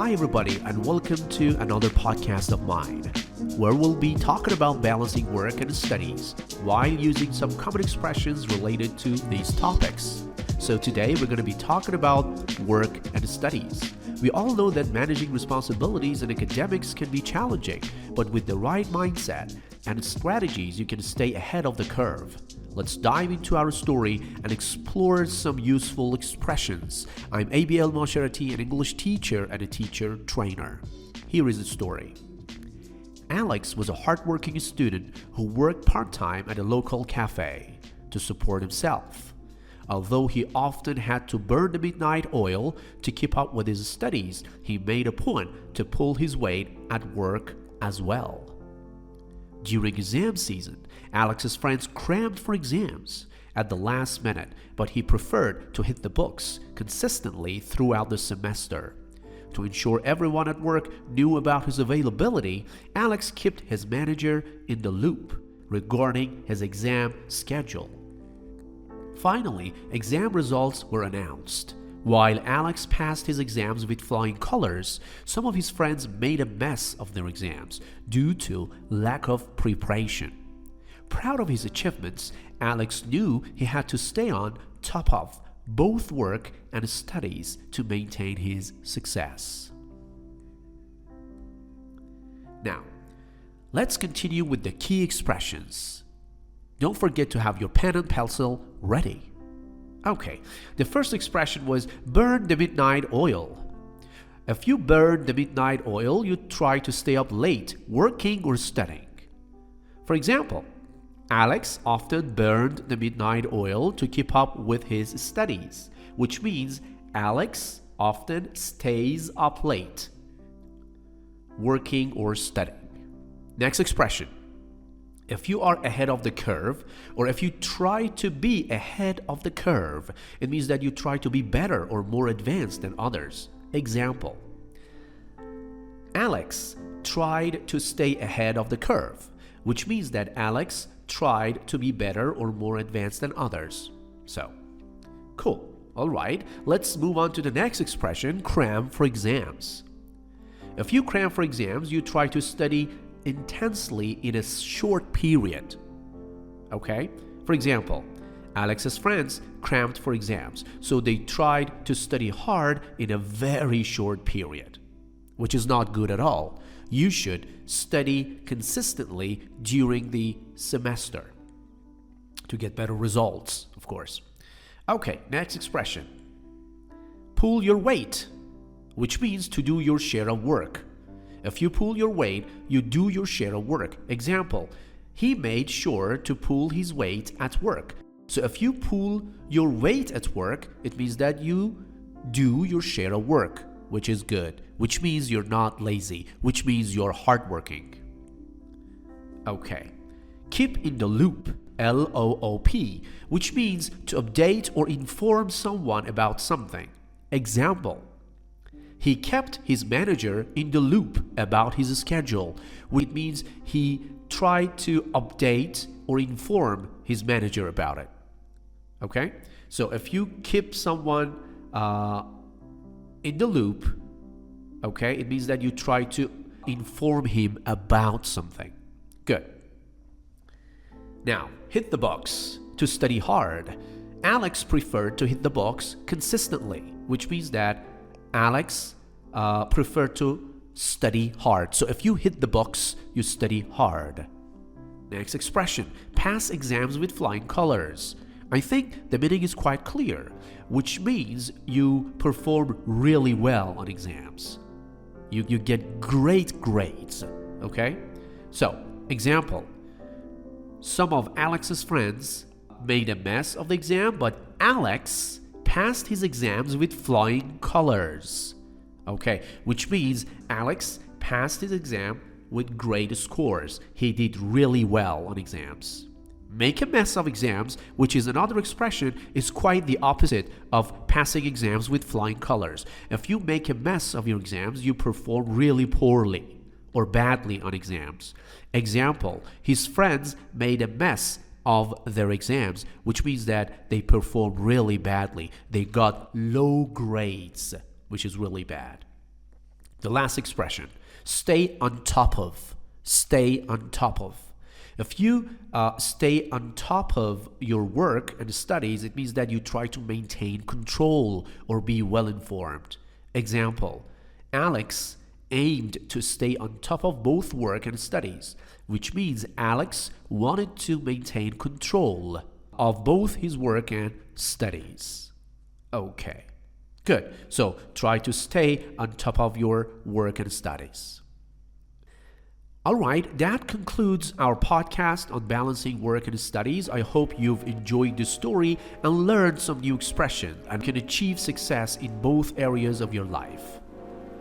Hi, everybody, and welcome to another podcast of mine, where we'll be talking about balancing work and studies while using some common expressions related to these topics. So today we're going to be talking about work and studies. We all know that managing responsibilities in academics can be challenging, but with the right mindset and strategies, you can stay ahead of the curve. Let's dive into our story and explore some useful expressions. I'm ABL Mosharati, an English teacher and a teacher trainer. Here is the story. Alex was a hardworking student who worked part-time at a local cafe to support himself. Although he often had to burn the midnight oil to keep up with his studies, he made a point to pull his weight at work as well. During exam season, Alex's friends crammed for exams at the last minute, but he preferred to hit the books consistently throughout the semester. To ensure everyone at work knew about his availability, Alex kept his manager in the loop regarding his exam schedule. Finally, exam results were announced. While Alex passed his exams with flying colors, some of his friends made a mess of their exams due to lack of preparation. Proud of his achievements, Alex knew he had to stay on top of both work and studies to maintain his success. Now, let's continue with the key expressions. Don't forget to have your pen and pencil ready. Okay, the first expression was burn the midnight oil. If you burn the midnight oil, you try to stay up late working or studying. For example, Alex often burned the midnight oil to keep up with his studies, which means Alex often stays up late working or studying. Next expression. If you are ahead of the curve, or if you try to be ahead of the curve, it means that you try to be better or more advanced than others. Example: Alex tried to stay ahead of the curve, which means that Alex tried to be better or more advanced than others. So, cool. All right, let's move on to the next expression, cram for exams. If you cram for exams, you try to study intensely in a short period. Okay? For example, Alex's friends crammed for exams, so they tried to study hard in a very short period, which is not good at all. You should study consistently during the semester to get better results, of course. Okay, next expression. Pull your weight, which means to do your share of work. If you pull your weight, you do your share of work. Example, he made sure to pull his weight at work. So if you pull your weight at work, it means that you do your share of work, which is good, which means you're not lazy, which means you're hardworking. Okay. Keep in the loop, L-O-O-P, which means to update or inform someone about something. Example, he kept his manager in the loop about his schedule, which means he tried to update or inform his manager about it. Okay? So if you keep someone in the loop, okay, it means that you try to inform him about something. Good. Now, hit the books to study hard. Alex preferred to hit the books consistently, which means that Alex preferred to study hard. So if you hit the books, you study hard. Next expression, pass exams with flying colors. I think the meaning is quite clear, which means you perform really well on exams. You get great grades, okay? So, example, some of Alex's friends made a mess of the exam, but Alex passed his exams with flying colors. Okay, which means Alex passed his exam with great scores. He did really well on exams. Make a mess of exams, which is another expression, is quite the opposite of passing exams with flying colors. If you make a mess of your exams, you perform really poorly or badly on exams. Example, his friends made a mess of their exams, which means that they performed really badly. They got low grades, which is really bad. The last expression, stay on top of. Stay on top of. If you stay on top of your work and studies, it means that you try to maintain control or be well informed. Example, Alex aimed to stay on top of both work and studies, which means Alex wanted to maintain control of both his work and studies. Okay, good. So try to stay on top of your work and studies. All right, that concludes our podcast on balancing work and studies. I hope you've enjoyed this story and learned some new expressions and can achieve success in both areas of your life.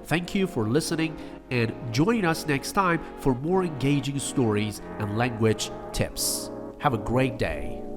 Thank you for listening and join us next time for more engaging stories and language tips. Have a great day.